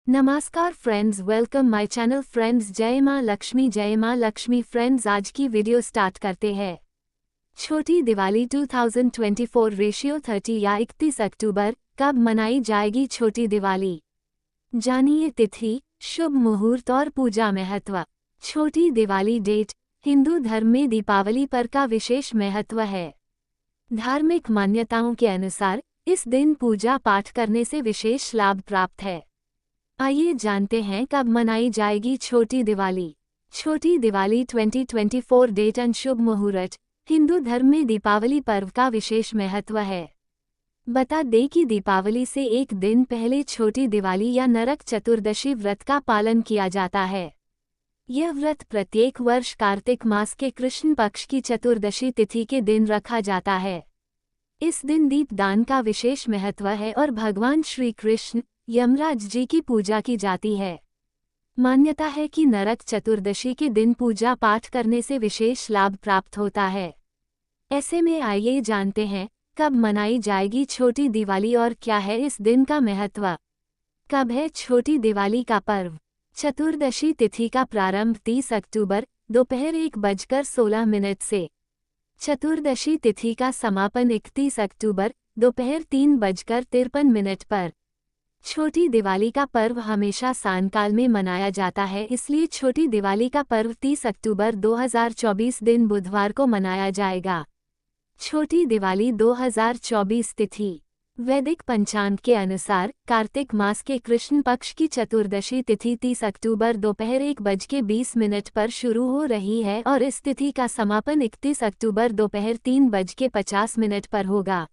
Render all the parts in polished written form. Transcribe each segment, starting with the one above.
नमस्कार friends, welcome my channel friends. जय माँ लक्ष्मी फ्रेंड्स, आज की वीडियो स्टार्ट करते हैं। छोटी दिवाली 2024 रेशियो 30 या 31 अक्टूबर कब मनाई जाएगी छोटी दिवाली? जानिए तिथि, शुभ मुहूर्त और पूजा महत्व। छोटी दिवाली डेट हिंदू धर्म में दीपावली पर का विशेष महत्व है। धार्मिक मान्यताओं के अनुसार इस दिन पूजा पाठ करने से विशेष लाभ प्राप्त है। आइए जानते हैं कब मनाई जाएगी छोटी दिवाली। छोटी दिवाली 2024 डेट एंड शुभ मुहूर्त। हिंदू धर्म में दीपावली पर्व का विशेष महत्व है। बता दें कि दीपावली से एक दिन पहले छोटी दिवाली या नरक चतुर्दशी व्रत का पालन किया जाता है। यह व्रत प्रत्येक वर्ष कार्तिक मास के कृष्ण पक्ष की चतुर्दशी तिथि के दिन रखा जाता है। इस दिन दीपदान का विशेष महत्व है और भगवान श्री कृष्ण यमराज जी की पूजा की जाती है। मान्यता है कि नरक चतुर्दशी के दिन पूजा पाठ करने से विशेष लाभ प्राप्त होता है। ऐसे में आइए जानते हैं कब मनाई जाएगी छोटी दिवाली और क्या है इस दिन का महत्व। कब है छोटी दिवाली का पर्व? चतुर्दशी तिथि का प्रारंभ 30 अक्टूबर दोपहर 1:16 से। चतुर्दशी तिथि का समापन 31 अक्टूबर दोपहर 3:53 पर। छोटी दिवाली का पर्व हमेशा सायंकाल में मनाया जाता है, इसलिए छोटी दिवाली का पर्व 30 अक्टूबर 2024 दिन बुधवार को मनाया जाएगा। छोटी दिवाली 2024 तिथि वैदिक पंचांग के अनुसार कार्तिक मास के कृष्ण पक्ष की चतुर्दशी तिथि 30 अक्टूबर दोपहर 1:20 पर शुरू हो रही है और इस तिथि का समापन 31 अक्टूबर दोपहर 3:50 पर होगा।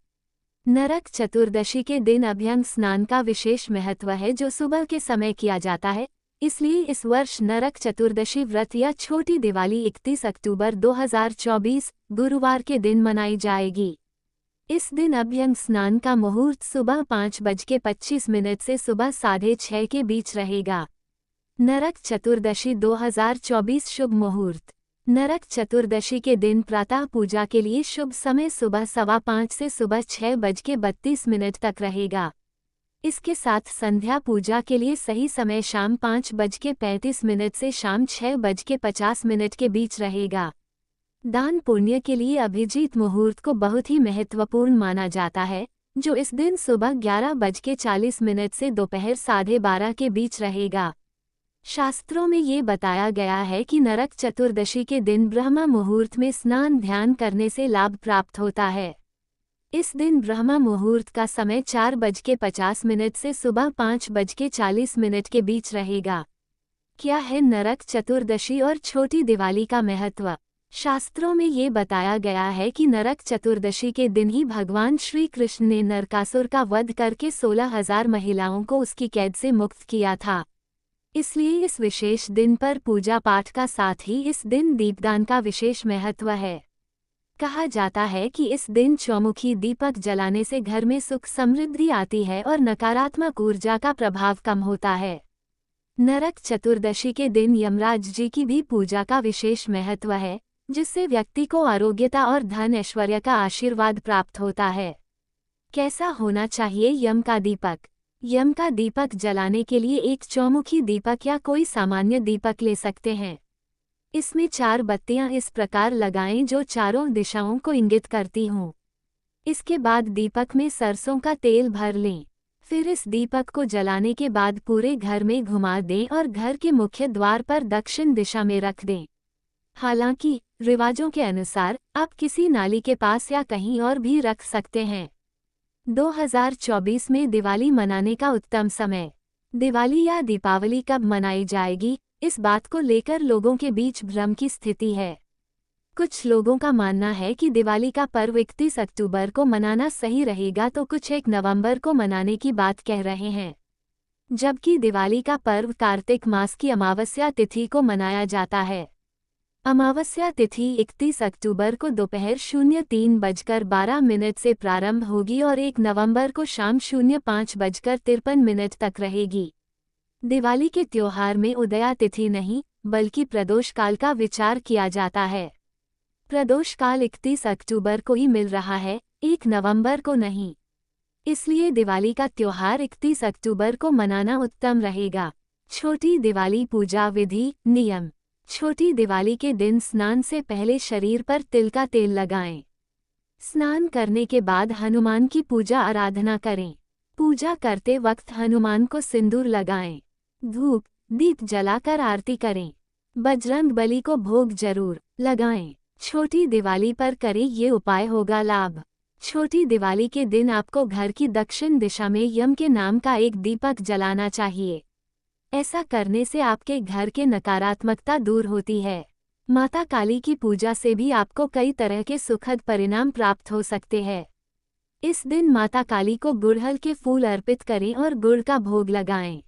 नरक चतुर्दशी के दिन अभ्यंग स्नान का विशेष महत्व है जो सुबह के समय किया जाता है, इसलिए इस वर्ष नरक चतुर्दशी व्रत या छोटी दिवाली 31 अक्टूबर 2024 गुरुवार के दिन मनाई जाएगी। इस दिन अभ्यंग स्नान का मुहूर्त सुबह 5:25 से सुबह 6:30 के बीच रहेगा। नरक चतुर्दशी 2024 शुभ मुहूर्त। नरक चतुर्दशी के दिन प्रातः पूजा के लिए शुभ समय सुबह 5:15 से सुबह 6:32 तक रहेगा। इसके साथ संध्या पूजा के लिए सही समय शाम 5:35 से शाम 6:50 के बीच रहेगा। दान पुण्य के लिए अभिजीत मुहूर्त को बहुत ही महत्वपूर्ण माना जाता है, जो इस दिन सुबह 11:40 से दोपहर 12:30 के बीच रहेगा। शास्त्रों में ये बताया गया है कि नरक चतुर्दशी के दिन ब्रह्म मुहूर्त में स्नान ध्यान करने से लाभ प्राप्त होता है। इस दिन ब्रह्म मुहूर्त का समय 4:50 से सुबह 5:40 के बीच रहेगा। क्या है नरक चतुर्दशी और छोटी दिवाली का महत्व? शास्त्रों में ये बताया गया है कि नरक चतुर्दशी के दिन ही भगवान श्री कृष्ण ने नरकासुर का वध करके 16,000 महिलाओं को उसकी कैद से मुक्त किया था। इसलिए इस विशेष दिन पर पूजा पाठ का साथ ही इस दिन दीपदान का विशेष महत्व है। कहा जाता है कि इस दिन चौमुखी दीपक जलाने से घर में सुख समृद्धि आती है और नकारात्मक ऊर्जा का प्रभाव कम होता है। नरक चतुर्दशी के दिन यमराज जी की भी पूजा का विशेष महत्व है, जिससे व्यक्ति को आरोग्यता और धन ऐश्वर्य का आशीर्वाद प्राप्त होता है। कैसा होना चाहिए यम का दीपक? यम का दीपक जलाने के लिए एक चौमुखी दीपक या कोई सामान्य दीपक ले सकते हैं। इसमें 4 बत्तियां इस प्रकार लगाएं जो चारों दिशाओं को इंगित करती हों। इसके बाद दीपक में सरसों का तेल भर लें। फिर इस दीपक को जलाने के बाद पूरे घर में घुमा दें और घर के मुख्य द्वार पर दक्षिण दिशा में रख दें। हालांकि रिवाजों के अनुसार आप किसी नाली के पास या कहीं और भी रख सकते हैं। 2024 में दिवाली मनाने का उत्तम समय। दिवाली या दीपावली कब मनाई जाएगी, इस बात को लेकर लोगों के बीच भ्रम की स्थिति है। कुछ लोगों का मानना है कि दिवाली का पर्व 31 अक्टूबर को मनाना सही रहेगा, तो कुछ 1 नवंबर को मनाने की बात कह रहे हैं। जबकि दिवाली का पर्व कार्तिक मास की अमावस्या तिथि को मनाया जाता है। अमावस्या तिथि 31 अक्टूबर को दोपहर 03:12 से प्रारंभ होगी और 1 नवंबर को शाम 05:53 तक रहेगी। दिवाली के त्योहार में उदया तिथि नहीं, बल्कि प्रदोष काल का विचार किया जाता है। प्रदोष काल 31 अक्टूबर को ही मिल रहा है, 1 नवंबर को नहीं। इसलिए दिवाली का त्योहार 31 अक्टूबर को मनाना उत्तम रहेगा। छोटी दिवाली पूजा विधि नियम। छोटी दिवाली के दिन स्नान से पहले शरीर पर तिल का तेल लगाएं। स्नान करने के बाद हनुमान की पूजा आराधना करें। पूजा करते वक्त हनुमान को सिंदूर लगाएं। धूप दीप जलाकर आरती करें। बजरंग बली को भोग जरूर लगाएं। छोटी दिवाली पर करें ये उपाय, होगा लाभ। छोटी दिवाली के दिन आपको घर की दक्षिण दिशा में यम के नाम का एक दीपक जलाना चाहिए। ऐसा करने से आपके घर के नकारात्मकता दूर होती है। माता काली की पूजा से भी आपको कई तरह के सुखद परिणाम प्राप्त हो सकते हैं। इस दिन माता काली को गुड़हल के फूल अर्पित करें और गुड़ का भोग लगाएं।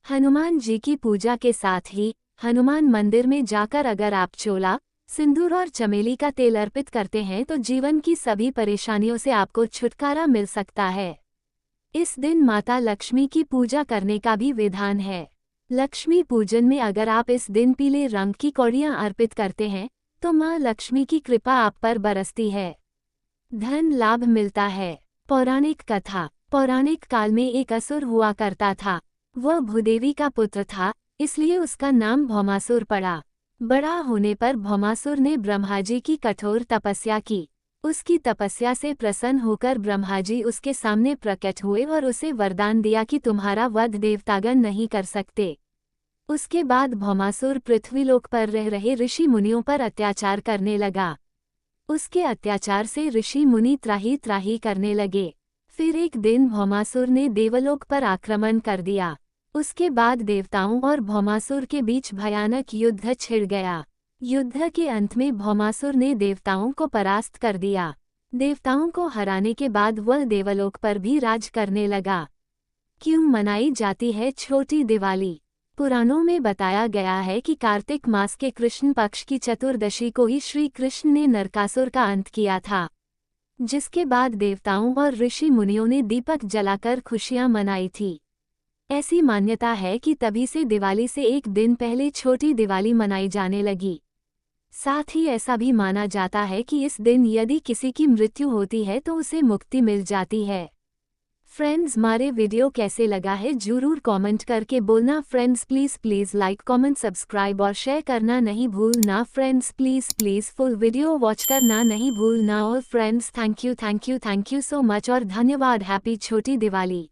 हनुमान जी की पूजा के साथ ही हनुमान मंदिर में जाकर अगर आप चोला, सिंदूर और चमेली का तेल अर्पित करते हैं तो जीवन की सभी परेशानियों से आपको छुटकारा मिल सकता है। इस दिन माता लक्ष्मी की पूजा करने का भी विधान है। लक्ष्मी पूजन में अगर आप इस दिन पीले रंग की कौड़ियां अर्पित करते हैं तो मां लक्ष्मी की कृपा आप पर बरसती है। धन लाभ मिलता है। पौराणिक कथा। पौराणिक काल में एक असुर हुआ करता था। वह भूदेवी का पुत्र था, इसलिए उसका नाम भौमासुर पड़ा। बड़ा होने पर भौमासुर ने ब्रह्मा जी की कठोर तपस्या की। उसकी तपस्या से प्रसन्न होकर ब्रह्मा जी उसके सामने प्रकट हुए और उसे वरदान दिया कि तुम्हारा वध देवतागण नहीं कर सकते। उसके बाद भौमासुर पृथ्वीलोक पर रह रहे ऋषि मुनियों पर अत्याचार करने लगा। उसके अत्याचार से ऋषि मुनि त्राही त्राही करने लगे। फिर एक दिन भौमासुर ने देवलोक पर आक्रमण कर दिया। उसके बाद देवताओं और भौमासुर के बीच भयानक युद्ध छिड़ गया। युद्ध के अंत में भौमासुर ने देवताओं को परास्त कर दिया। देवताओं को हराने के बाद वह देवलोक पर भी राज करने लगा। क्यों मनाई जाती है छोटी दिवाली? पुराणों में बताया गया है कि कार्तिक मास के कृष्ण पक्ष की चतुर्दशी को ही श्री कृष्ण ने नरकासुर का अंत किया था, जिसके बाद देवताओं और ऋषि मुनियों ने दीपक जलाकर खुशियां मनाई थी। ऐसी मान्यता है कि तभी से दिवाली से एक दिन पहले छोटी दिवाली मनाई जाने लगी। साथ ही ऐसा भी माना जाता है कि इस दिन यदि किसी की मृत्यु होती है तो उसे मुक्ति मिल जाती है। फ्रेंड्स, हमारे वीडियो कैसे लगा है जरूर कमेंट करके बोलना। Friends please like comment subscribe और शेयर करना नहीं भूलना। Friends please full video watch करना नहीं भूलना। और friends thank you so much और धन्यवाद। हैप्पी छोटी दिवाली।